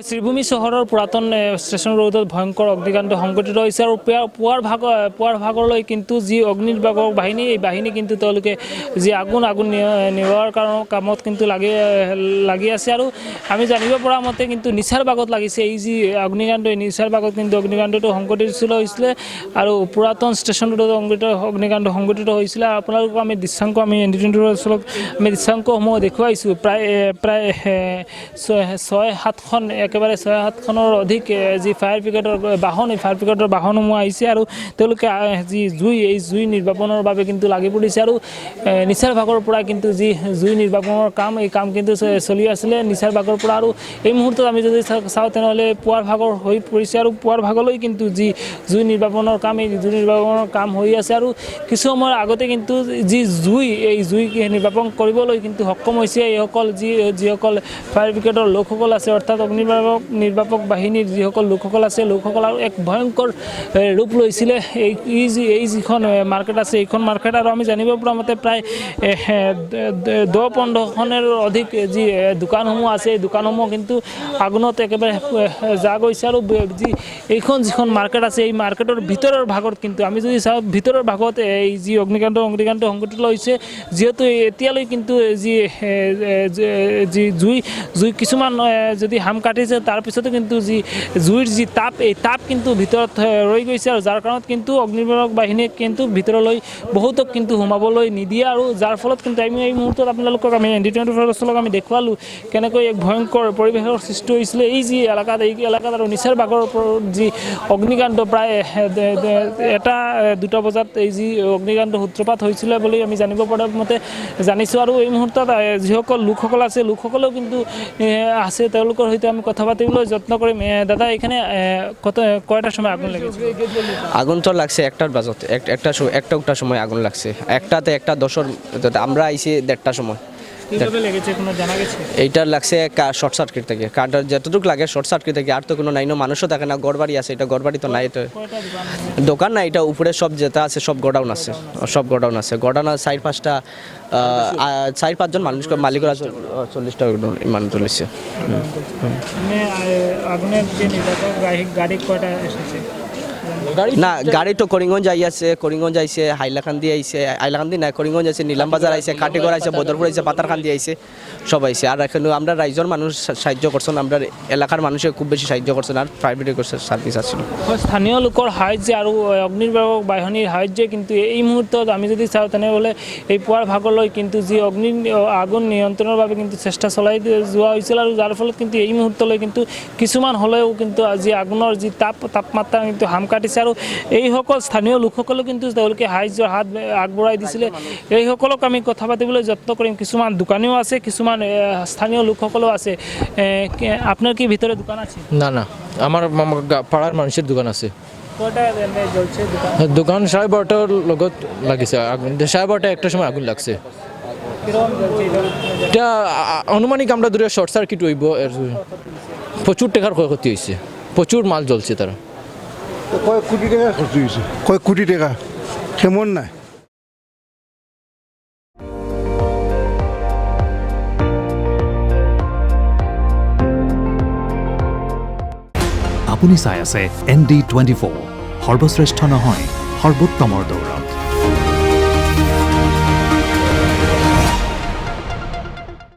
শ্ৰীভূমি চহৰৰ পুৰাতন ষ্টেচন ৰোডত ভয়ংকৰ অগ্নিকাণ্ড সংঘটিত হৈছে আৰু পুৱাৰ ভাগলৈ কিন্তু যি অগ্নিনিৰ্বাপক বাহিনী এই বাহিনী কিন্তু তেওঁলোকে যি আগুন নিৱাৰ কামত কিন্তু লাগি আছে আৰু আমি জানিব পৰা মতে কিন্তু নিচাৰ ভাগত লাগিছে এই যি অগ্নিকাণ্ড এই নিচাৰ ভাগত কিন্তু অগ্নিকাণ্ডটো সংঘটিত হৈছিলে আৰু পুৰাতন ষ্টেচন ৰোডত অগ্নিকাণ্ড সংঘটিত হৈছিলে। আপোনালোকক আমি দৃশ্যাংক আমি দৃশ্যাংকসমূহ দেখুৱাইছোঁ প্ৰায় 6-7খন একেবাৰে 6-7খনৰ অধিক যি ফায়াৰ ব্ৰিগেডৰ বাহন এই ফায়াৰ ব্ৰিগেডৰ বাহনসমূহ আহিছে আৰু তেওঁলোকে যি এই জুই নিৰ্বাপনৰ বাবে কিন্তু লাগি পৰিছে আৰু নিচাৰ ভাগৰ পৰা কিন্তু যি জুই নিৰ্বাপনৰ কাম কিন্তু চলি আছিলে নিচাৰ ভাগৰ পৰা আৰু এই মুহূৰ্তত আমি যদি চাওঁ তেনেহ'লে পুৱাৰ ভাগৰ হৈ পৰিছে আৰু পুৱাৰ ভাগলৈ কিন্তু যি জুই নিৰ্বাপনৰ কাম হৈ আছে আৰু কিছু সময়ৰ আগতে কিন্তু যি এই জুই নিৰ্বাপন কৰিবলৈ কিন্তু সক্ষম হৈছে এইসকল যিসকল ফায়াৰ ব্ৰিগেডৰ লোকসকল আছে অৰ্থাৎ নিৰ্বাপক বাহিনীৰ যিসকল লোকসকল আছে লোকসকল আৰু এক ভয়ংকৰ ৰূপ লৈছিলে এই যিখন মাৰ্কেট আছে এইখন মাৰ্কেট আৰু আমি জানিব পৰা মতে প্ৰায় 10-15খনৰ অধিক যি দোকানসমূহ আছে এই দোকানসমূহ কিন্তু আগুনত একেবাৰে যা গৈছে আৰু যিখন মাৰ্কেট আছে এই মাৰ্কেটৰ ভিতৰৰ ভাগত কিন্তু আমি যদি চাওঁ ভিতৰৰ ভাগত এই যি অগ্নিকাণ্ড সংঘটিত হৈছে যিহেতু এতিয়ালৈ কিন্তু জুই কিছুমান যদি হাম কাটিছে তাৰপিছতো কিন্তু জুইৰ যি তাপ কিন্তু ভিতৰত ৰৈ গৈছে আৰু যাৰ কাৰণত কিন্তু অগ্নিনিৰ্বাপক বাহিনীয়ে কিন্তু ভিতৰলৈ বহুতক কিন্তু সোমাবলৈ নিদিয়ে আৰু যাৰ ফলত কিন্তু আমি এই মুহূৰ্তত আপোনালোকক আমি ND24 আমি দেখুৱালোঁ কেনেকৈ এক ভয়ংকৰ পৰিৱেশৰ সৃষ্টি হৈছিলে এই এলেকাত আৰু নিচাৰ ভাগৰ ওপৰত যি অগ্নিকাণ্ড প্ৰায় 1-2 বজাত এই যি অগ্নিকাণ্ড সূত্ৰপাত হৈছিলে বুলি আমি জানিব পৰা মতে জানিছোঁ আৰু এই মুহূৰ্তত যিসকল লোকসকল আছে লোকসকলেও কিন্তু আছে তেওঁলোকৰ সৈতে আমি কথা পাতিবলৈ যত্ন কৰিম। দাদা এখানে কয়টার সময় আগুন লেগেছে? আগুন তো লাগছে 1টার বাজত একটার সময় আগুন লাগছে 1:10 আমরা আইছি 1:30টার সময়। কিভাবে লেগেছে কোনো জানা গেছে? এইটার লাগছে শর্ট সার্কিট থেকে কারণ যতটুকু লাগে শর্ট সার্কিট থেকে আর তো কোনো নাই মানুষও থাকে না গড়বাড়ি আছে এটা গড়বাড়ি তো নাই এটা দোকান না এটা উপরে সব যেটা আছে সব গোডাউন আছে গোডাউন 4-5টা 4-5জন মালিকরা 40টা মানুষ চলেছে। আগুনের যে নির্বাপক গাড়ি কয়টা এসেছে? না গাড়ি তো করিমগঞ্জ আইছে হাইলাকান্দি আইছে না করিমগঞ্জ আছে নীলাম বাজার আইছে কাটিগড় আইছে বদরপুর আইছে পাতারকান্দি আইছে সব আইছে আর এখানে আমরা রাইজর মানুষ সাহায্য করছেন আমরা এলাকার মানুষে খুব বেশি সাহায্য করছেন আর প্রাইভেট সার্ভিস আছিল স্থানীয় লোকৰ সাহায্যে আৰু অগ্নিনিৰ্বাপক বাহিনীৰ সাহায্যে কিন্তু এই মুহূৰ্তত আমি যদি চাওঁ তেনেহ'লে এই পুৱাৰ ভাগলৈ কিন্তু যি আগুন নিয়ন্ত্ৰণৰ বাবে কিন্তু চেষ্টা চলাই যোৱা হৈছিল আৰু যাৰ ফলত কিন্তু এই মুহূৰ্তলৈ কিন্তু কিছুমান হ'লেও কিন্তু আজি আগুনৰ যি তাপমাত্ৰা কিন্তু হাম কাটিছে আৰু এইসকল স্থানীয় লোকসকলেও কিন্তু তেওঁলোকে সাহায্যৰ হাত আগবঢ়াই দিছিলে এইসকলক আমি কথা পাতিবলৈ যত্ন কৰিম। কিছুমান দোকানীও আছে কিছুমান স্থানীয় লোকসকলেও আছে। আপনার কি ভিতরে দোকান আছে? না আমার পাড়ার মানুষের দোকান আছে। দোকান 12:30টার লগত লাগিছে আগুন 12:30 একটা সময় আগুন লাগছে এটা আনুমানিক আমরা দূরে শর্ট সার্কিট হইব প্রচুর টাকার ক্ষয়ক্ষতি হয়েছে প্রচুর মাল জ্বলছে তারা কয়েক কোটি টাকা খরচ হয়েছে কয়েক কোটি টাকা কেমন নাই আপুনি চাই আছে ND24 সৰ্বশ্ৰেষ্ঠ নহয় সৰ্বোত্তমৰ দৌৰত।